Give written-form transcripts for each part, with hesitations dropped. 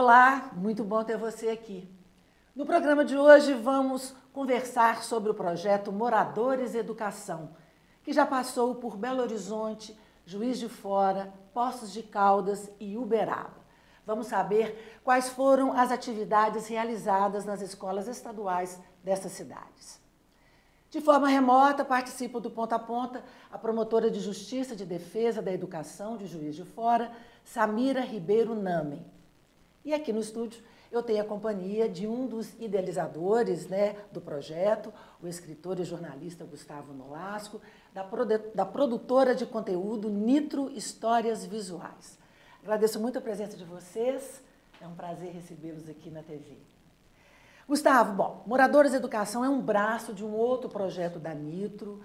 Olá, muito bom ter você aqui. No programa de hoje vamos conversar sobre o projeto Moradores Educação, que já passou por Belo Horizonte, Juiz de Fora, Poços de Caldas e Uberaba. Vamos saber quais foram as atividades realizadas nas escolas estaduais dessas cidades. De forma remota, participa do Ponta a Ponta a promotora de Justiça de Defesa da Educação de Juiz de Fora, Samira Ribeiro Namen. E aqui no estúdio eu tenho a companhia de um dos idealizadores do projeto, o escritor e jornalista Gustavo Nolasco, da produtora de conteúdo Nitro Histórias Visuais. Agradeço muito a presença de vocês, é um prazer recebê-los aqui na TV. Gustavo, bom, Moradores Educação é um braço de um outro projeto da Nitro,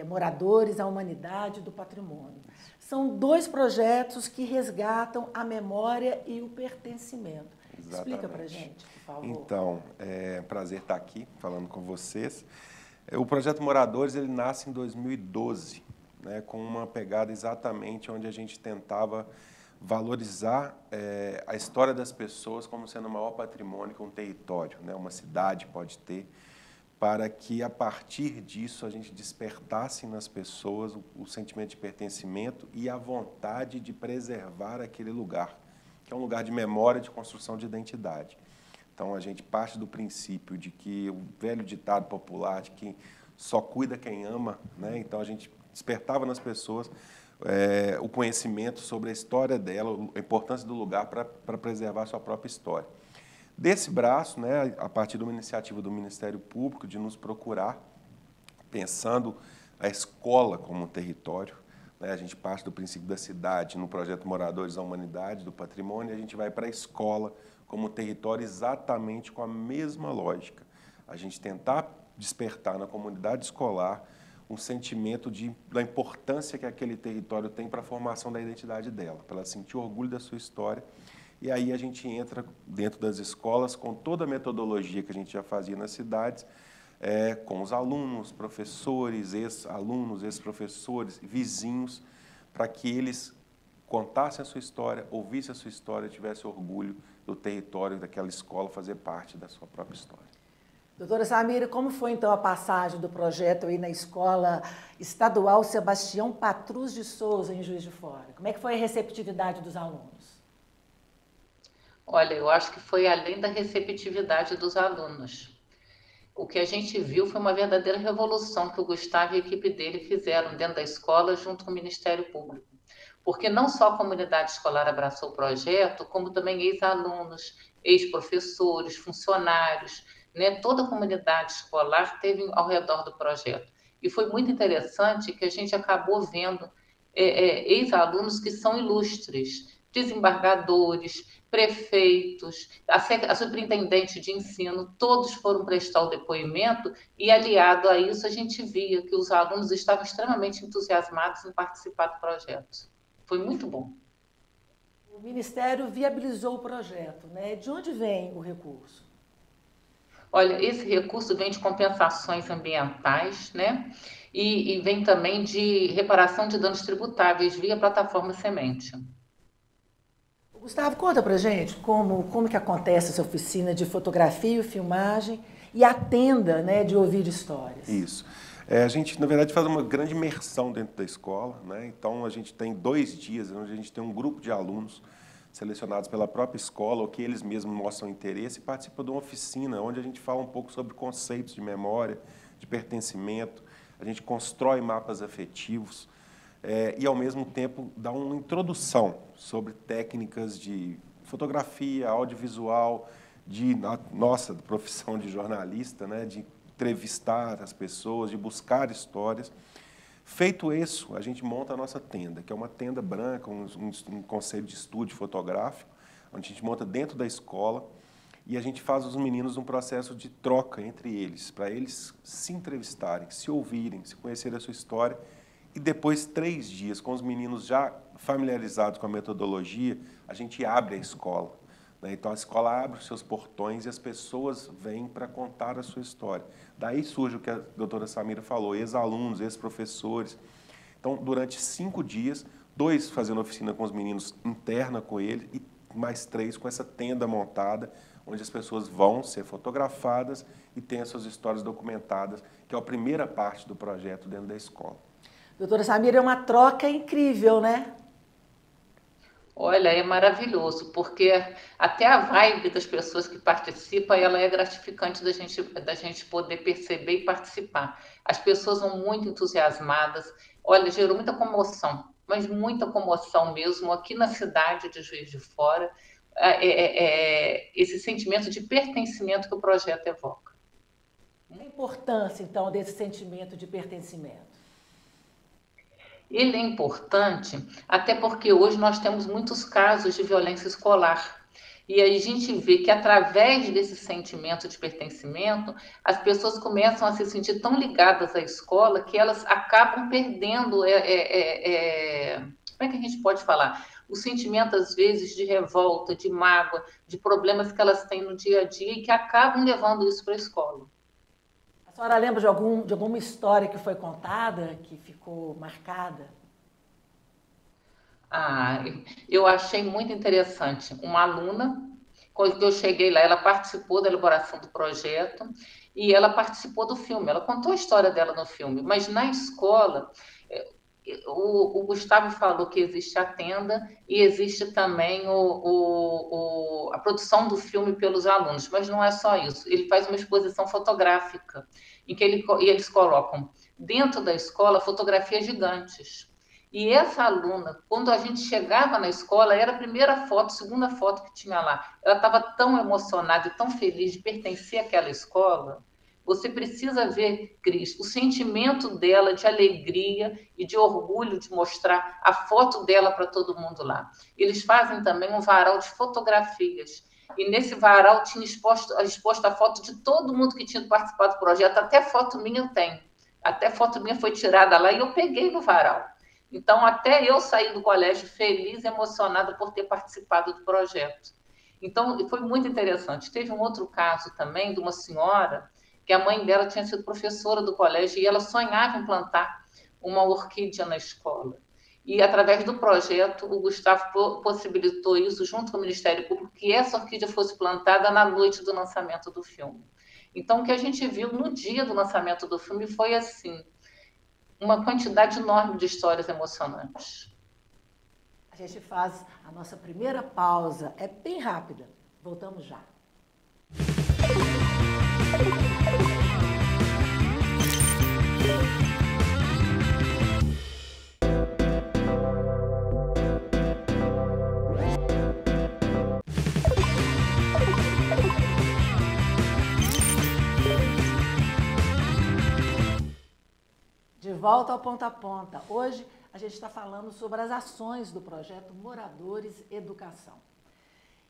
Moradores, a Humanidade do Patrimônio. São dois projetos que resgatam a memória e o pertencimento. Exatamente. Explica pra gente, por favor. Então, é um prazer estar aqui falando com vocês. O projeto Moradores ele nasce em 2012, com uma pegada exatamente onde a gente tentava valorizar a história das pessoas como sendo o maior patrimônio que um território, uma cidade pode ter, para que, a partir disso, a gente despertasse nas pessoas o sentimento de pertencimento e a vontade de preservar aquele lugar, que é um lugar de memória, de construção de identidade. Então, a gente parte do princípio de que o velho ditado popular de que só cuida quem ama, então a gente despertava nas pessoas o conhecimento sobre a história dela, a importância do lugar para preservar a sua própria história. Desse braço, a partir de uma iniciativa do Ministério Público de nos procurar, pensando a escola como um território, a gente parte do princípio da cidade, no projeto Moradores da Humanidade, do Patrimônio, e a gente vai para a escola como um território exatamente com a mesma lógica. A gente tentar despertar na comunidade escolar um sentimento da importância que aquele território tem para a formação da identidade dela, para ela sentir orgulho da sua história. E aí a gente entra dentro das escolas com toda a metodologia que a gente já fazia nas cidades, com os alunos, professores, ex-alunos, ex-professores, vizinhos, para que eles contassem a sua história, ouvissem a sua história, tivessem orgulho do território daquela escola, fazer parte da sua própria história. Doutora Samira, como foi então a passagem do projeto aí na Escola Estadual Sebastião Patrus de Souza, em Juiz de Fora? Como é que foi a receptividade dos alunos? Olha, eu acho que foi além da receptividade dos alunos. O que a gente viu foi uma verdadeira revolução que o Gustavo e a equipe dele fizeram dentro da escola junto com o Ministério Público. Porque não só a comunidade escolar abraçou o projeto, como também ex-alunos, ex-professores, funcionários, toda a comunidade escolar esteve ao redor do projeto. E foi muito interessante que a gente acabou vendo ex-alunos que são ilustres, desembargadores, prefeitos, a superintendente de ensino, todos foram prestar o depoimento e, aliado a isso, a gente via que os alunos estavam extremamente entusiasmados em participar do projeto. Foi muito bom. O Ministério viabilizou o projeto, De onde vem o recurso? Olha, esse recurso vem de compensações ambientais, E vem também de reparação de danos tributáveis via plataforma Semente. Gustavo, conta pra gente como que acontece essa oficina de fotografia e filmagem e a tenda, de ouvir histórias. Isso. A gente, na verdade, faz uma grande imersão dentro da escola, Então, a gente tem 2 dias onde a gente tem um grupo de alunos selecionados pela própria escola, ou que eles mesmos mostram interesse, e participam de uma oficina onde a gente fala um pouco sobre conceitos de memória, de pertencimento, a gente constrói mapas afetivos e, ao mesmo tempo, dá uma introdução sobre técnicas de fotografia, audiovisual, de nossa profissão de jornalista, de entrevistar as pessoas, de buscar histórias. Feito isso, a gente monta a nossa tenda, que é uma tenda branca, um conceito de estúdio fotográfico, onde a gente monta dentro da escola e a gente faz os meninos um processo de troca entre eles, para eles se entrevistarem, se ouvirem, se conhecerem a sua história. E depois, 3 dias, com os meninos já familiarizados com a metodologia, a gente abre a escola. Então, a escola abre os seus portões e as pessoas vêm para contar a sua história. Daí surge o que a doutora Samira falou, ex-alunos, ex-professores. Então, durante 5 dias, 2 fazendo oficina com os meninos interna com eles e mais 3 com essa tenda montada, onde as pessoas vão ser fotografadas e têm as suas histórias documentadas, que é a primeira parte do projeto dentro da escola. Doutora Samira, é uma troca incrível, né? Olha, é maravilhoso, porque até a vibe das pessoas que participam, ela é gratificante da gente poder perceber e participar. As pessoas vão muito entusiasmadas. Olha, gerou muita comoção, mas muita comoção mesmo aqui na cidade de Juiz de Fora, esse sentimento de pertencimento que o projeto evoca. A importância, então, desse sentimento de pertencimento? Ele é importante até porque hoje nós temos muitos casos de violência escolar. E a gente vê que, através desse sentimento de pertencimento, as pessoas começam a se sentir tão ligadas à escola que elas acabam perdendo, como é que a gente pode falar? O sentimento, às vezes, de revolta, de mágoa, de problemas que elas têm no dia a dia e que acabam levando isso para a escola. A senhora lembra de alguma história que foi contada, que ficou marcada? Eu achei muito interessante. Uma aluna, quando eu cheguei lá, ela participou da elaboração do projeto e ela participou do filme. Ela contou a história dela no filme, mas na escola, o Gustavo falou que existe a tenda e existe também a produção do filme pelos alunos, mas não é só isso. Ele faz uma exposição fotográfica em que eles colocam dentro da escola fotografias gigantes. E essa aluna, quando a gente chegava na escola, era a primeira foto, segunda foto que tinha lá. Ela estava tão emocionada e tão feliz de pertencer àquela escola. Você precisa ver, Cris, o sentimento dela de alegria e de orgulho de mostrar a foto dela para todo mundo lá. Eles fazem também um varal de fotografias. E nesse varal tinha exposto a foto de todo mundo que tinha participado do projeto. Até foto minha eu tenho. Até foto minha foi tirada lá e eu peguei no varal. Então, até eu saí do colégio feliz e emocionada por ter participado do projeto. Então, foi muito interessante. Teve um outro caso também de uma senhora que a mãe dela tinha sido professora do colégio e ela sonhava em plantar uma orquídea na escola. E, através do projeto, o Gustavo possibilitou isso junto com o Ministério Público, que essa orquídea fosse plantada na noite do lançamento do filme. Então, o que a gente viu no dia do lançamento do filme foi assim, uma quantidade enorme de histórias emocionantes. A gente faz a nossa primeira pausa, é bem rápida. Voltamos já. De volta ao Ponta a Ponta. Hoje a gente está falando sobre as ações do projeto Moradores Educação.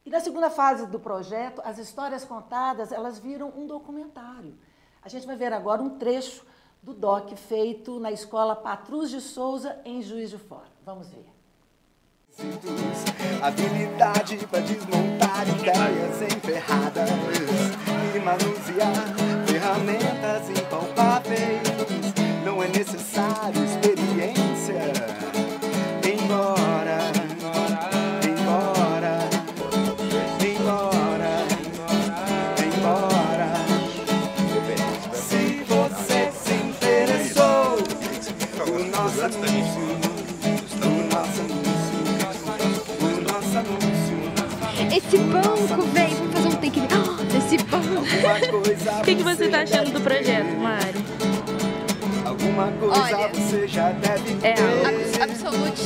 E na segunda fase do projeto, as histórias contadas, elas viram um documentário. A gente vai ver agora um trecho do doc feito na Escola Patrus de Souza, em Juiz de Fora. Vamos ver. Habilidade para desmontar ideias emperradas e manusear ferramentas impalpáveis. Não é necessário experiência. Embora, se você se interessou, o nosso anúncio. Esse banco, velho, vamos fazer um take. Esse banco. O que você tá achando do projeto, Mari? Alguma coisa Olha, você já deve ter. Absolute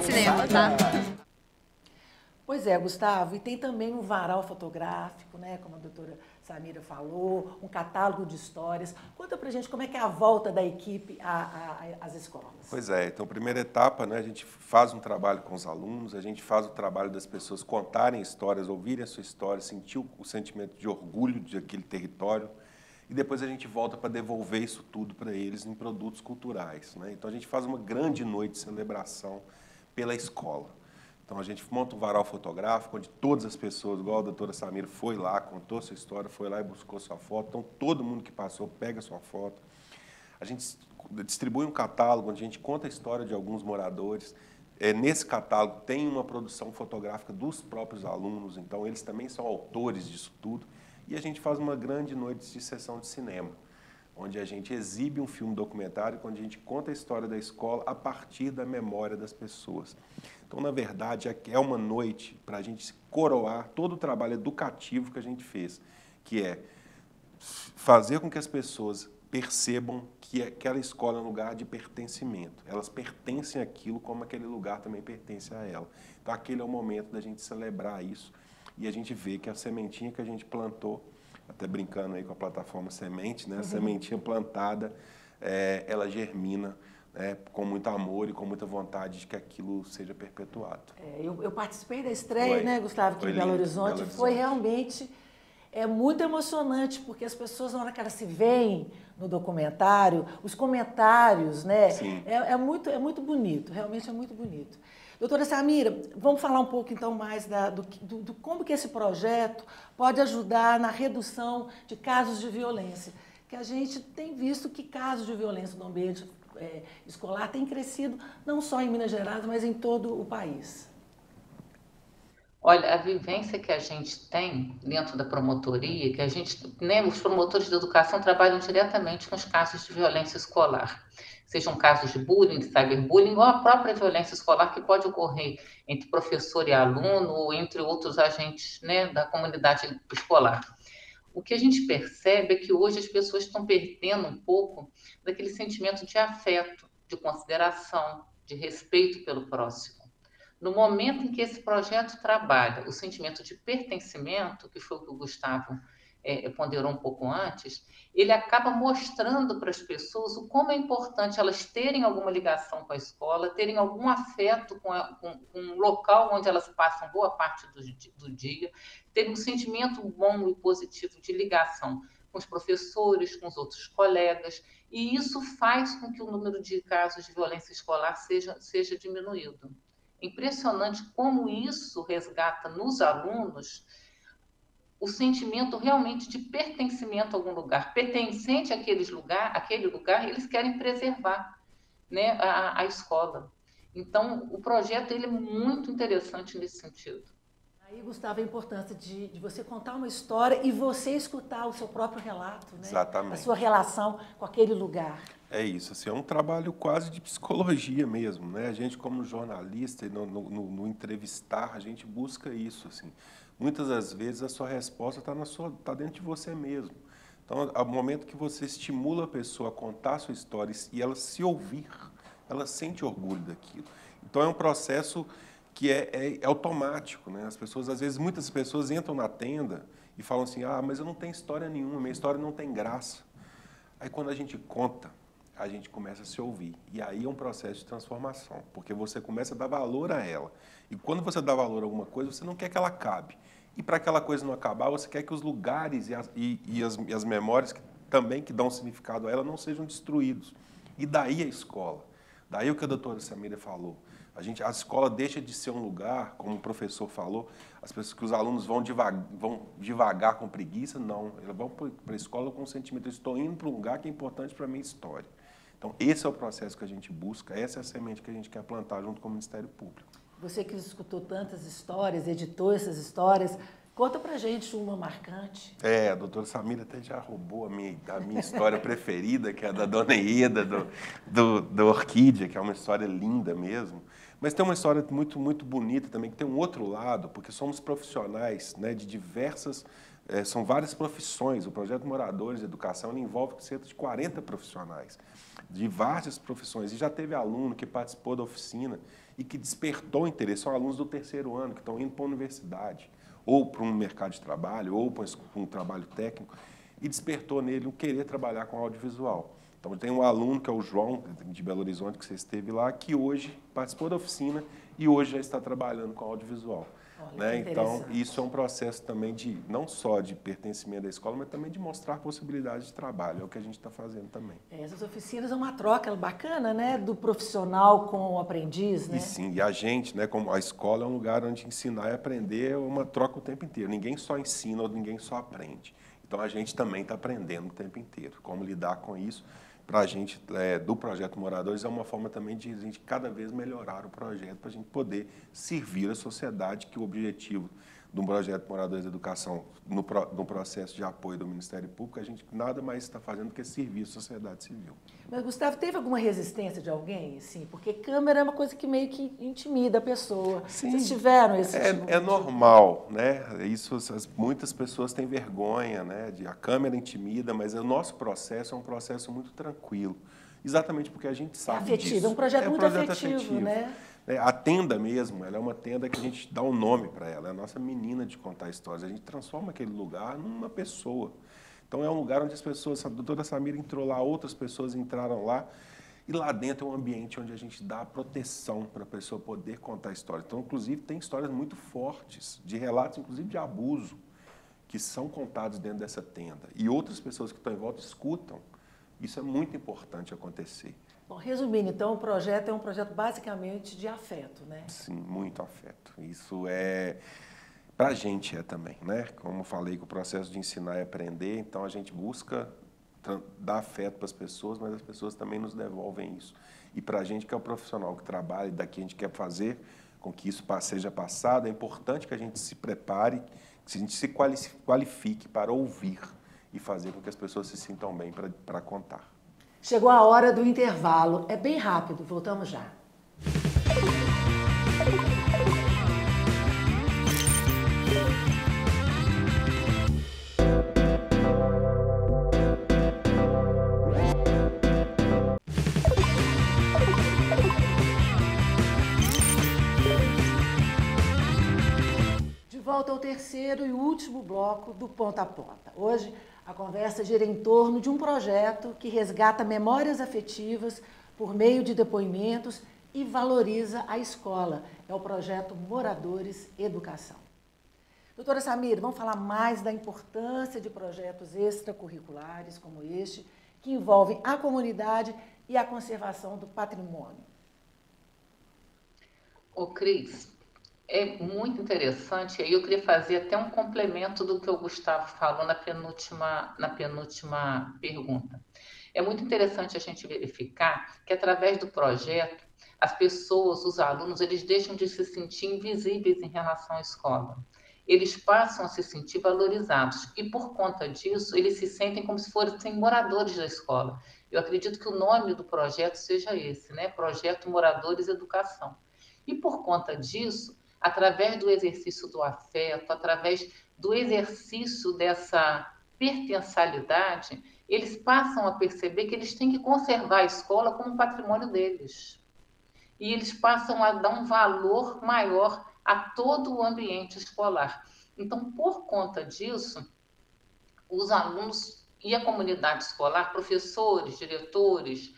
cinema, tá? Pois é, Gustavo, e tem também um varal fotográfico, né, como a doutora Samira falou, um catálogo de histórias. Conta pra gente como é que é a volta da equipe às escolas. Pois é, então, primeira etapa, né, a gente faz um trabalho com os alunos, a gente faz o trabalho das pessoas contarem histórias, ouvirem a sua história, sentir o sentimento de orgulho daquele território, e depois a gente volta para devolver isso tudo para eles em produtos culturais, né? Então, a gente faz uma grande noite de celebração pela escola. Então, a gente monta um varal fotográfico, onde todas as pessoas, igual a doutora Samira, foi lá, contou sua história, foi lá e buscou sua foto. Então, todo mundo que passou pega sua foto. A gente distribui um catálogo, onde a gente conta a história de alguns moradores, Nesse catálogo tem uma produção fotográfica dos próprios alunos, então eles também são autores disso tudo. E a gente faz uma grande noite de sessão de cinema, onde a gente exibe um filme documentário, onde a gente conta a história da escola a partir da memória das pessoas. Então, na verdade, é uma noite para a gente coroar todo o trabalho educativo que a gente fez, que é fazer com que as pessoas percebam que aquela escola é um lugar de pertencimento. Elas pertencem àquilo como aquele lugar também pertence a ela. Então, aquele é o momento da gente celebrar isso e a gente vê que a sementinha que a gente plantou, até brincando aí com a plataforma Semente, né? A sementinha plantada, ela germina com muito amor e com muita vontade de que aquilo seja perpetuado. Eu participei da estreia, né, Gustavo, aqui em Belo Horizonte. Foi realmente muito emocionante, porque as pessoas, na hora que elas se veem no documentário, os comentários, né? É muito bonito, realmente é muito bonito. Doutora Samira, vamos falar um pouco então mais do como que esse projeto pode ajudar na redução de casos de violência, que a gente tem visto que casos de violência no ambiente escolar têm crescido não só em Minas Gerais, mas em todo o país. Olha, a vivência que a gente tem dentro da promotoria, que a gente, né, os promotores de educação trabalham diretamente com os casos de violência escolar, sejam casos de bullying, de cyberbullying, ou a própria violência escolar que pode ocorrer entre professor e aluno, ou entre outros agentes, né, da comunidade escolar. O que a gente percebe é que hoje as pessoas estão perdendo um pouco daquele sentimento de afeto, de consideração, de respeito pelo próximo. No momento em que esse projeto trabalha o sentimento de pertencimento, que foi o que o Gustavo ponderou um pouco antes, ele acaba mostrando para as pessoas o como é importante elas terem alguma ligação com a escola, terem algum afeto com um local onde elas passam boa parte do dia, terem um sentimento bom e positivo de ligação com os professores, com os outros colegas, e isso faz com que o número de casos de violência escolar seja diminuído. Impressionante como isso resgata nos alunos o sentimento realmente de pertencimento a algum lugar. Pertencente àquele lugar, eles querem preservar, né, a escola. Então, o projeto ele é muito interessante nesse sentido. Aí, Gustavo, a importância de você contar uma história e você escutar o seu próprio relato, né? Exatamente. A sua relação com aquele lugar. É isso, assim, é um trabalho quase de psicologia mesmo, né? A gente, como jornalista, e no entrevistar, a gente busca isso, assim. Muitas das vezes a sua resposta está dentro de você mesmo. Então, ao momento que você estimula a pessoa a contar a sua história e ela se ouvir, ela sente orgulho daquilo. Então, é um processo que é automático, né? As pessoas, às vezes, muitas pessoas entram na tenda e falam assim, mas eu não tenho história nenhuma, minha história não tem graça. Aí, quando a gente conta, a gente começa a se ouvir. E aí é um processo de transformação, porque você começa a dar valor a ela. E quando você dá valor a alguma coisa, você não quer que ela acabe. E para aquela coisa não acabar, você quer que os lugares e as memórias que dão significado a ela não sejam destruídos. E daí a escola. Daí o que a doutora Samira falou. A escola deixa de ser um lugar, como o professor falou, as pessoas que os alunos vão devagar com preguiça, não. Eles vão para a escola com o sentimento, eu estou indo para um lugar que é importante para a minha história. Então, esse é o processo que a gente busca, essa é a semente que a gente quer plantar junto com o Ministério Público. Você que escutou tantas histórias, editou essas histórias, conta pra gente uma marcante. A doutora Samira até já roubou a minha história preferida, que é a da Dona Ieda, do Orquídea, que é uma história linda mesmo. Mas tem uma história muito, muito bonita também, que tem um outro lado, porque somos profissionais, né, de diversas... são várias profissões. O Projeto Moradores de Educação ele envolve cerca de 40 profissionais, de várias profissões. E já teve aluno que participou da oficina e que despertou interesse. São alunos do terceiro ano que estão indo para a universidade, ou para um mercado de trabalho, ou para um trabalho técnico, e despertou nele um querer trabalhar com audiovisual. Então, tem um aluno, que é o João, de Belo Horizonte, que você esteve lá, que hoje participou da oficina e hoje já está trabalhando com audiovisual. Né? Então, isso é um processo também não só de pertencimento da escola, mas também de mostrar possibilidades de trabalho. É o que a gente está fazendo também. Essas oficinas é uma troca bacana, né? Do profissional com o aprendiz, né? E sim, e a gente, né, como a escola é um lugar onde ensinar e aprender é uma troca o tempo inteiro. Ninguém só ensina ou ninguém só aprende. Então, a gente também está aprendendo o tempo inteiro como lidar com isso. para a gente, do Projeto Moradores, é uma forma também de a gente cada vez melhorar o projeto, para a gente poder servir a sociedade, que o objetivo do Projeto Moradores de Educação, no processo de apoio do Ministério Público, a gente nada mais está fazendo do que servir a sociedade civil. Mas, Gustavo, teve alguma resistência de alguém? Assim, porque câmera é uma coisa que meio que intimida a pessoa. Sim, vocês tiveram esse tipo é normal, né? Isso, muitas pessoas têm vergonha, né? A câmera intimida, mas o nosso processo é um processo muito tranquilo. Exatamente porque a gente sabe afetivo, disso. é um projeto muito afetivo, né? A tenda mesmo, ela é uma tenda que a gente dá um nome para ela, é a nossa menina de contar histórias. A gente transforma aquele lugar numa pessoa. Então é um lugar onde as pessoas, a doutora Samira entrou lá, outras pessoas entraram lá, e lá dentro é um ambiente onde a gente dá proteção para a pessoa poder contar histórias. Então, inclusive, tem histórias muito fortes, de relatos, inclusive, de abuso, que são contados dentro dessa tenda. E outras pessoas que estão em volta escutam. Isso é muito importante acontecer. Bom, resumindo, então, o projeto é um projeto basicamente de afeto, né? Sim, muito afeto. Isso é... Para a gente é também, né? Como eu falei, que o processo de ensinar e aprender, então a gente busca dar afeto para as pessoas, mas as pessoas também nos devolvem isso. E para a gente, que é o profissional que trabalha e daqui a gente quer fazer com que isso seja passado, é importante que a gente se prepare, que a gente se qualifique para ouvir e fazer com que as pessoas se sintam bem para contar. Chegou a hora do intervalo. É bem rápido, voltamos já. De volta ao terceiro e último bloco do Ponta a Ponta. Hoje, a conversa gira em torno de um projeto que resgata memórias afetivas por meio de depoimentos e valoriza a escola. É o projeto Moradores Educação. Doutora Samira, vamos falar mais da importância de projetos extracurriculares como este, que envolvem a comunidade e a conservação do patrimônio. Ô, Cris, é muito interessante, e aí eu queria fazer até um complemento do que o Gustavo falou na penúltima pergunta. É muito interessante a gente verificar que, através do projeto, as pessoas, os alunos, eles deixam de se sentir invisíveis em relação à escola. Eles passam a se sentir valorizados e, por conta disso, eles se sentem como se fossem moradores da escola. Eu acredito que o nome do projeto seja esse, né? Projeto Moradores Educação. E, por conta disso, através do exercício do afeto, através do exercício dessa pertencialidade, eles passam a perceber que eles têm que conservar a escola como um patrimônio deles. E eles passam a dar um valor maior a todo o ambiente escolar. Então, por conta disso, os alunos e a comunidade escolar, professores, diretores,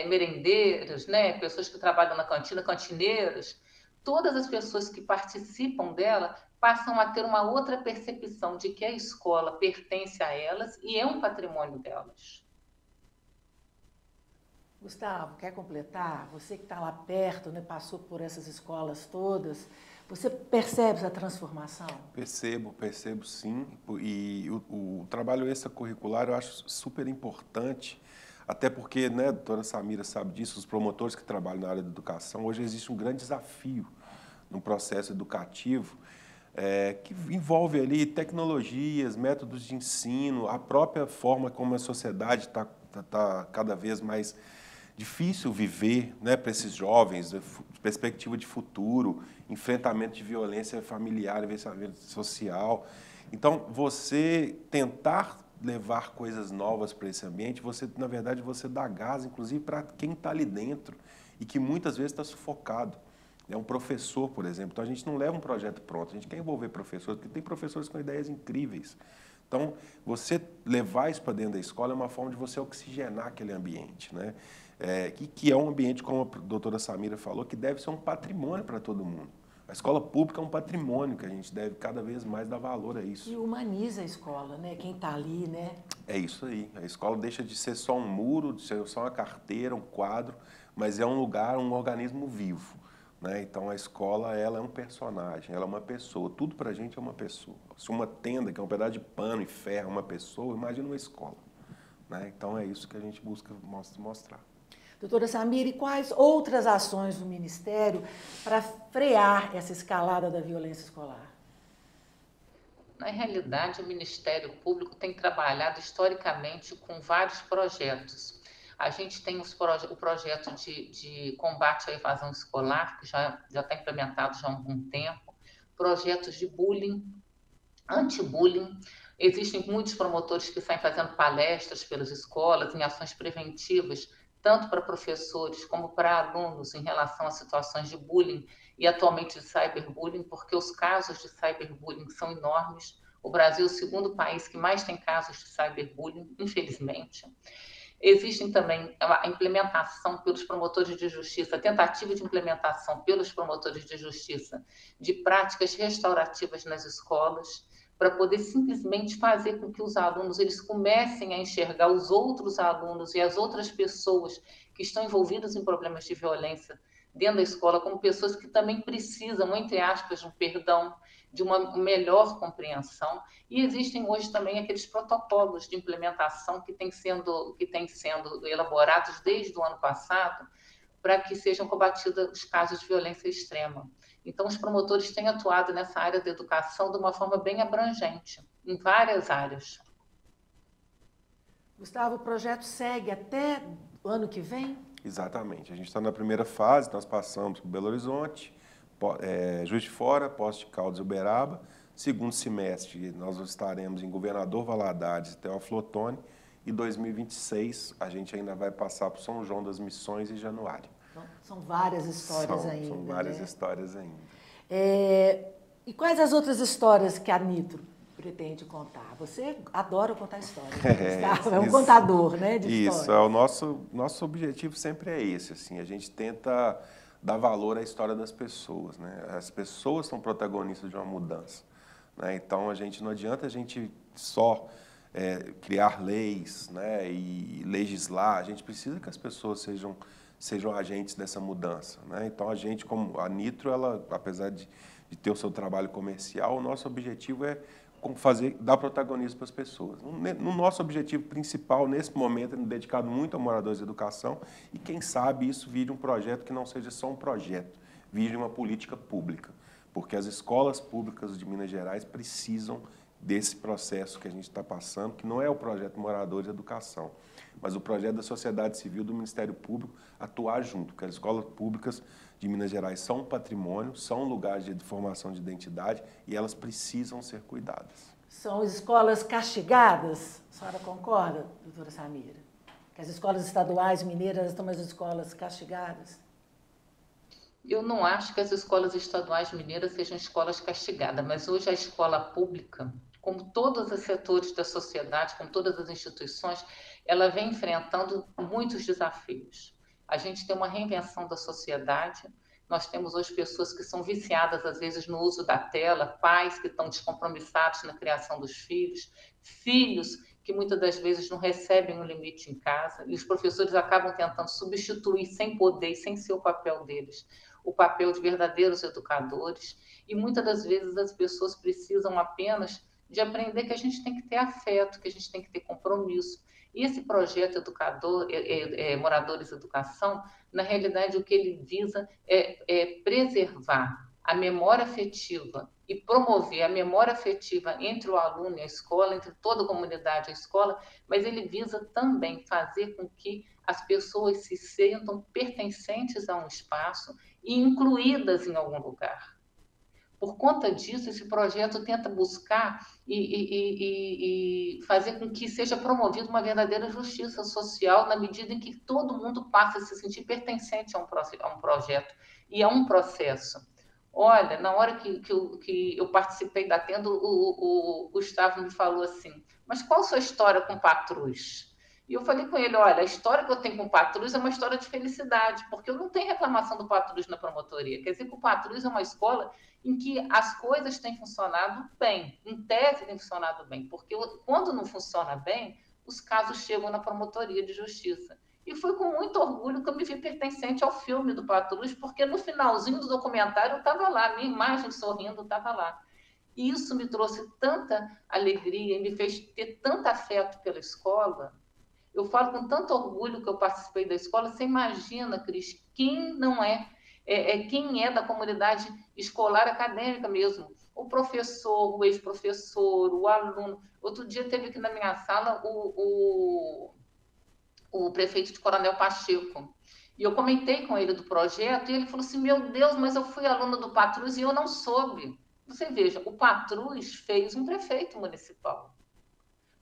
merendeiros, né, pessoas que trabalham na cantina, cantineiros, todas as pessoas que participam dela passam a ter uma outra percepção de que a escola pertence a elas e é um patrimônio delas. Gustavo, quer completar? Você que está lá perto, né, passou por essas escolas todas, você percebe essa transformação? Percebo sim. E o trabalho extracurricular eu acho super importante, até porque, né, a doutora Samira sabe disso, os promotores que trabalham na área da educação, hoje existe um grande desafio no processo educativo, que envolve ali tecnologias, métodos de ensino, a própria forma como a sociedade está cada vez mais difícil viver, né, para esses jovens, perspectiva de futuro, enfrentamento de violência familiar, enfrentamento social. Então, você tentar levar coisas novas para esse ambiente, na verdade, você dá gás, inclusive, para quem está ali dentro e que muitas vezes está sufocado. É um professor, por exemplo. Então, a gente não leva um projeto pronto, a gente quer envolver professores, porque tem professores com ideias incríveis. Então, você levar isso para dentro da escola é uma forma de você oxigenar aquele ambiente, né? Que é um ambiente, como a doutora Samira falou, que deve ser um patrimônio para todo mundo. A escola pública é um patrimônio que a gente deve cada vez mais dar valor a isso. E humaniza a escola, né? Quem está ali, né? É isso aí. A escola deixa de ser só um muro, de ser só uma carteira, um quadro, mas é um lugar, um organismo vivo, né? Então, a escola, ela é um personagem, ela é uma pessoa. Tudo para a gente é uma pessoa. Se uma tenda, que é um pedaço de pano e ferro, é uma pessoa, imagina uma escola. né? Então é isso que a gente busca mostrar. Doutora Samira, e quais outras ações do Ministério para frear essa escalada da violência escolar? Na realidade, o Ministério Público tem trabalhado historicamente com vários projetos. A gente tem o projeto de combate à evasão escolar, que já está implementado já há algum tempo, projetos de bullying, anti-bullying. Existem muitos promotores que saem fazendo palestras pelas escolas, em ações preventivas, tanto para professores como para alunos em relação a situações de bullying e atualmente de cyberbullying, porque os casos de cyberbullying são enormes. O Brasil é o segundo país que mais tem casos de cyberbullying, infelizmente. Existem também a implementação pelos promotores de justiça, a tentativa de implementação pelos promotores de justiça de práticas restaurativas nas escolas, para poder simplesmente fazer com que os alunos eles comecem a enxergar os outros alunos e as outras pessoas que estão envolvidas em problemas de violência dentro da escola como pessoas que também precisam, entre aspas, de um perdão, de uma melhor compreensão. E existem hoje também aqueles protocolos de implementação que têm sendo elaborados desde o ano passado para que sejam combatidos os casos de violência extrema. Então, os promotores têm atuado nessa área da educação de uma forma bem abrangente, em várias áreas. Gustavo, o projeto segue até o ano que vem? Exatamente. A gente está na primeira fase, nós passamos por Belo Horizonte, Juiz de Fora, Poços de Caldas e Uberaba. Segundo semestre, nós estaremos em Governador Valadares e Teófilo Otoni. E 2026, a gente ainda vai passar por São João das Missões em januário. Então, são várias histórias ainda. São várias né? histórias ainda. E quais as outras histórias que a Nitro pretende contar? Você adora contar histórias. É um contador, né, de histórias. Isso, nosso objetivo sempre é esse. Assim, a gente tenta dar valor à história das pessoas, né? As pessoas são protagonistas de uma mudança, né? Então, não adianta a gente só criar leis, né, e legislar. A gente precisa que as pessoas sejam agentes dessa mudança, né? Então, a gente, como a Nitro, ela, apesar de ter o seu trabalho comercial, o nosso objetivo é dar protagonismo para as pessoas. No nosso objetivo principal, nesse momento, é dedicado muito a moradores de educação e, quem sabe, isso vire um projeto que não seja só um projeto, vire uma política pública, porque as escolas públicas de Minas Gerais precisam desse processo que a gente está passando, que não é o projeto Moradores de Educação, mas o projeto da sociedade civil, do Ministério Público, atuar junto, porque as escolas públicas de Minas Gerais são um patrimônio, são lugares de formação de identidade e elas precisam ser cuidadas. São escolas castigadas? A senhora concorda, doutora Samira? Que as escolas estaduais mineiras são as escolas castigadas? Eu não acho que as escolas estaduais mineiras sejam escolas castigadas, mas hoje a escola pública, como todos os setores da sociedade, como todas as instituições, ela vem enfrentando muitos desafios. A gente tem uma reinvenção da sociedade, nós temos hoje pessoas que são viciadas, às vezes, no uso da tela, pais que estão descompromissados na criação dos filhos, filhos que muitas das vezes não recebem um limite em casa, e os professores acabam tentando substituir, sem poder e sem ser o papel deles, o papel de verdadeiros educadores, e muitas das vezes as pessoas precisam apenas de aprender que a gente tem que ter afeto, que a gente tem que ter compromisso. E esse projeto Moradores Educação, na realidade, o que ele visa é preservar a memória afetiva e promover a memória afetiva entre o aluno e a escola, entre toda a comunidade e a escola, mas ele visa também fazer com que as pessoas se sintam pertencentes a um espaço e incluídas em algum lugar. Por conta disso, esse projeto tenta buscar e fazer com que seja promovida uma verdadeira justiça social na medida em que todo mundo passa a se sentir pertencente a um projeto e a um processo. Olha, na hora que eu participei da tenda, o Gustavo me falou assim, mas qual a sua história com Patrus? E eu falei com ele, olha, a história que eu tenho com o Patrus é uma história de felicidade, porque eu não tenho reclamação do Patrus na promotoria. Quer dizer que o Patrus é uma escola em que as coisas têm funcionado bem, em tese têm funcionado bem, porque quando não funciona bem, os casos chegam na promotoria de justiça. E foi com muito orgulho que eu me vi pertencente ao filme do Patrus, porque no finalzinho do documentário eu estava lá, minha imagem sorrindo estava lá. E isso me trouxe tanta alegria e me fez ter tanto afeto pela escola, Eu falo com tanto orgulho que eu participei da escola. Você imagina, Cris, quem não quem é da comunidade escolar acadêmica mesmo. O professor, o ex-professor, o aluno. Outro dia teve aqui na minha sala o prefeito de Coronel Pacheco. E eu comentei com ele do projeto e ele falou assim, meu Deus, mas eu fui aluna do Patrus e eu não soube. Você veja, o Patrus fez um prefeito municipal.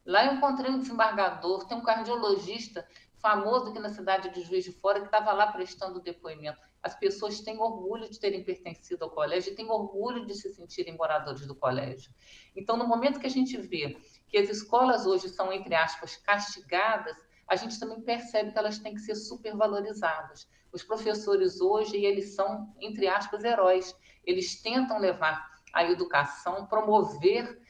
Lá eu encontrei um desembargador, tem um cardiologista famoso aqui na cidade de Juiz de Fora que estava lá prestando depoimento. As pessoas têm orgulho de terem pertencido ao colégio e têm orgulho de se sentirem moradores do colégio. Então, no momento que a gente vê que as escolas hoje são, entre aspas, castigadas, a gente também percebe que elas têm que ser supervalorizadas. Os professores hoje, eles são, entre aspas, heróis. Eles tentam levar a educação, promover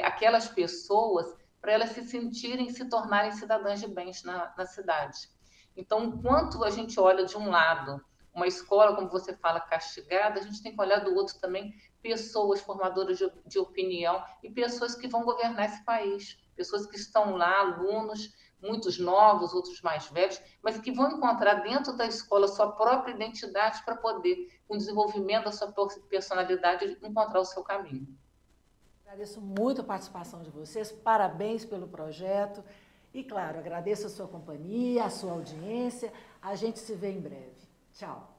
aquelas pessoas para elas se sentirem, se tornarem cidadãs de bens na cidade. Então, enquanto a gente olha de um lado uma escola, como você fala, castigada, a gente tem que olhar do outro também pessoas formadoras de opinião e pessoas que vão governar esse país, pessoas que estão lá, alunos, muitos novos, outros mais velhos, mas que vão encontrar dentro da escola sua própria identidade para poder, com o desenvolvimento da sua personalidade, encontrar o seu caminho. Agradeço muito a participação de vocês, parabéns pelo projeto e, claro, agradeço a sua companhia, a sua audiência. A gente se vê em breve. Tchau.